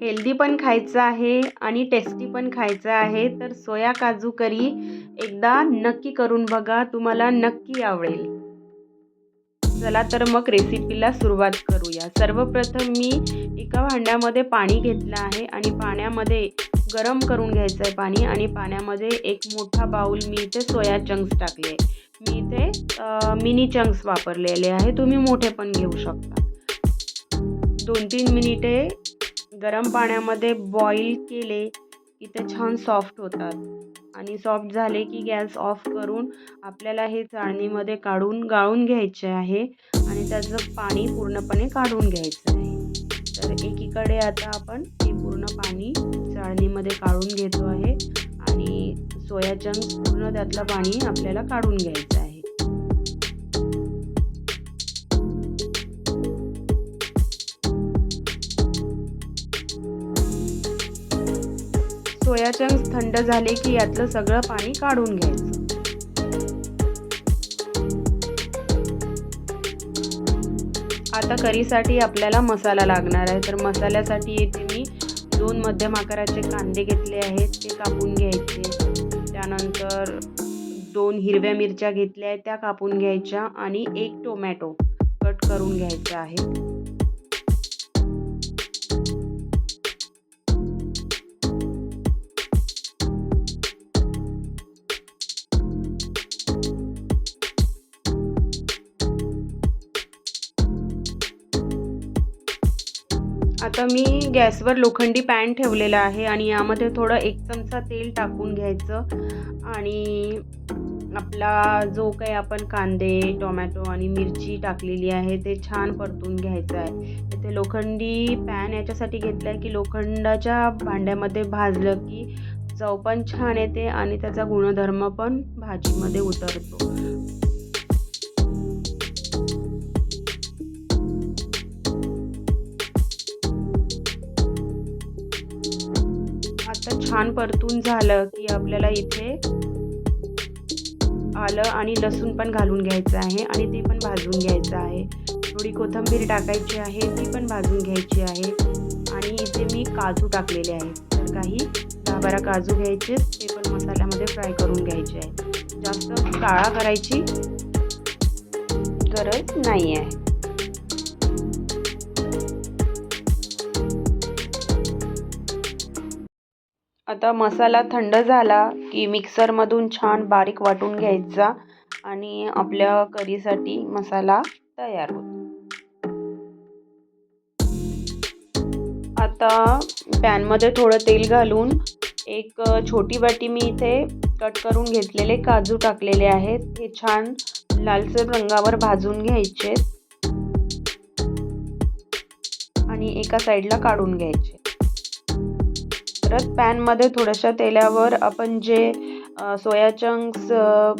Healthy पण खायचं आहे आणि टेस्टी पण खायचं आहे, तर सोया काजू करी एकदा नक्की करून बघा. तुम्हाला नक्की आवडेल. चला तर मग रेसिपीला सुरुवात करूया. सर्वप्रथम मी एका भांड्यामध्ये पाणी घेतलं आहे आणि पाण्यामध्ये गरम करून घ्यायचं आहे पाणी आणि पाण्यामध्ये एक मोठा बाउल मी इथे सोया चंक्स टाकले. मी इथे मिनी चंक्स वापरलेले आहे. तुम्ही मोठे पण घेऊ शकता. 2-3 मिनिटे गरम पाण्यामध्ये बॉईल केले की ते छान सॉफ्ट होतात आणि सॉफ्ट झाले की गॅस ऑफ करून आपल्याला हे चाळणीमध्ये काढून गाळून घ्यायचे आहे आणि त्याचं पाणी पूर्णपणे काढून घ्यायचं आहे. तर एकीकडे आता आपण हे पूर्ण पाणी चाळणीमध्ये काढून घेतो आहे आणि सोया चंक्स पूर्ण त्यातलं पाणी आपल्याला काढून घ्यायचं आहे. सोया चंक्स थंड झाले की यातलं सगळं पाणी काढून घ्यायचं. आता करीसाठी आपल्याला मसाला लागणार आहे. तर मसाल्यासाठी इथे मी 2 मध्यम आकाराचे कांदे घेतले आहेत, ते कापून घ्यायचे. त्यानंतर 2 हिरव्या मिरच्या घेतल्या आहेत, त्या कापून घ्यायच्या आणि 1 टोमॅटो कट करून घ्यायचा आहे. आता मी गॅसवर लोखंडी पॅन ठेवलेला आहे आणि यामध्ये थोडं 1 चमचा तेल टाकून घ्यायचं आणि आपला जो काही आपण कांदे, टोमॅटो आणि मिरची टाकलेली आहे ते छान परतून घ्यायचं आहे. इथे लोखंडी पॅन याच्यासाठी घेतला आहे की लोखंडाच्या भांड्यामध्ये भाजलं की चव पण छान येते आणि त्याचा गुणधर्म पण भाजीमध्ये उतरतो. आता छान परतून झालं की आपल्याला इथे आलं आणि लसूण पण घालून घ्यायचं आहे आणि ते पण भाजून घ्यायचं आहे. थोडी कोथिंबीर टाकायची आहे, ती पण भाजून घ्यायची आहे आणि इथे मी काजू टाकलेले आहेत. तर काही 10-12 काजू घ्यायचे, ते पण मसाल्यामध्ये फ्राय करून घ्यायचे आहे. जास्त काळा करायची गरज नाही आहे. आता मसाला थंड झाला की मिक्सरमधून छान बारीक वाटून घ्यायचा आणि आपल्या करीसाठी मसाला तयार होतो. आता पॅनमध्ये थोडं तेल घालून एक छोटी वाटी मी इथे कट करून घेतलेले काजू टाकलेले आहेत. हे छान लालसर रंगावर भाजून घ्यायचे आणि एका साईडला काढून घ्यायचे. परत पॅनमध्ये थोड्याशा तेलावर आपण जे सोया चंक्स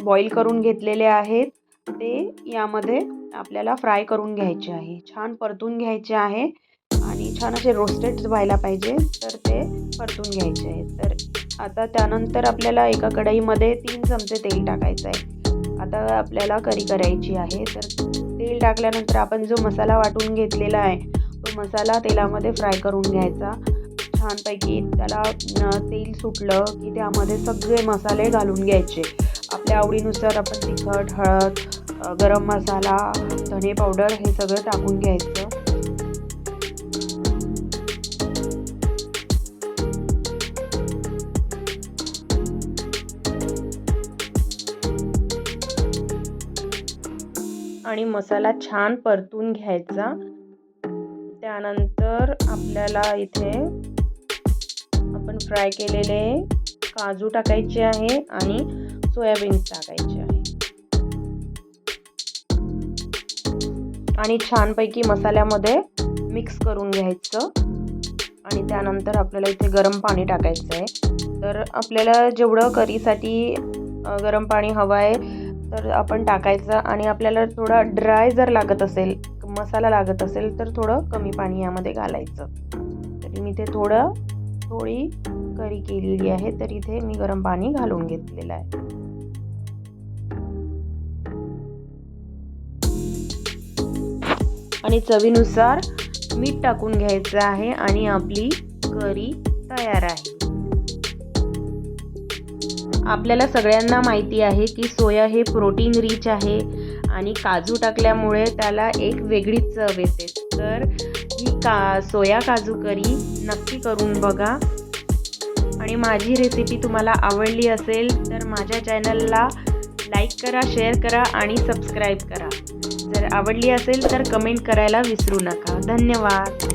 बॉईल करून घेतलेले आहेत ते यामध्ये आपल्याला फ्राय करून घ्यायचे आहे. छान परतून घ्यायचे आहे आणि छान असे रोस्टेड व्हायला पाहिजे, तर ते परतून घ्यायचे आहेत. तर आता त्यानंतर आपल्याला एका कढईमध्ये 3 चमचे तेल टाकायचं आहे. आता आपल्याला करी करायची आहे. तर तेल टाकल्यानंतर आपण जो मसाला वाटून घेतलेला आहे तो मसाला तेलामध्ये फ्राय करून घ्यायचा. छानपैकी त्याला तेल सुटलं की त्यामध्ये सगळे मसाले घालून घ्यायचे. आपल्या आवडीनुसार आपण तिखट, हळद, गरम मसाला, धने पावडर हे सगळं टाकून घ्यायचं. आणि मसाला छान परतून घ्यायचा. त्यानंतर आपल्याला इथे आपण फ्राय केलेले काजू टाकायचे आहे आणि सोयाबीन्स टाकायचे आहे आणि छानपैकी मसाल्यामध्ये मिक्स करून घ्यायचं. आणि त्यानंतर आपल्याला इथे गरम पाणी टाकायचं आहे. तर आपल्याला जेवढं करीसाठी गरम पाणी हवं आहे तर आपण टाकायचं आणि आपल्याला थोडा ड्राय जर लागत असेल, मसाला लागत असेल तर थोडं कमी पाणी यामध्ये घालायचं. तरी मी ते थोडी करी केलेली आहे, तर इथे मी गरम पाणी घालून घेतलेलं आहे. आणि चवीनुसार मीठ टाकून घ्यायचं आहे आणि आपली करी तयार आहे. आपल्याला सगळ्यांना माहिती आहे की सोया हे प्रोटीन रिच आहे आणि काजू टाकल्यामुळे त्याला एक वेगळीच चव येते. तर ही सोया काजू करी नक्की करून बघा. आणि माझी रेसिपी तुम्हाला आवडली असेल तर माझ्या चॅनलला लाईक करा, शेअर करा आणि सबस्क्राईब करा. जर आवडली असेल तर कमेंट करायला विसरू नका. धन्यवाद.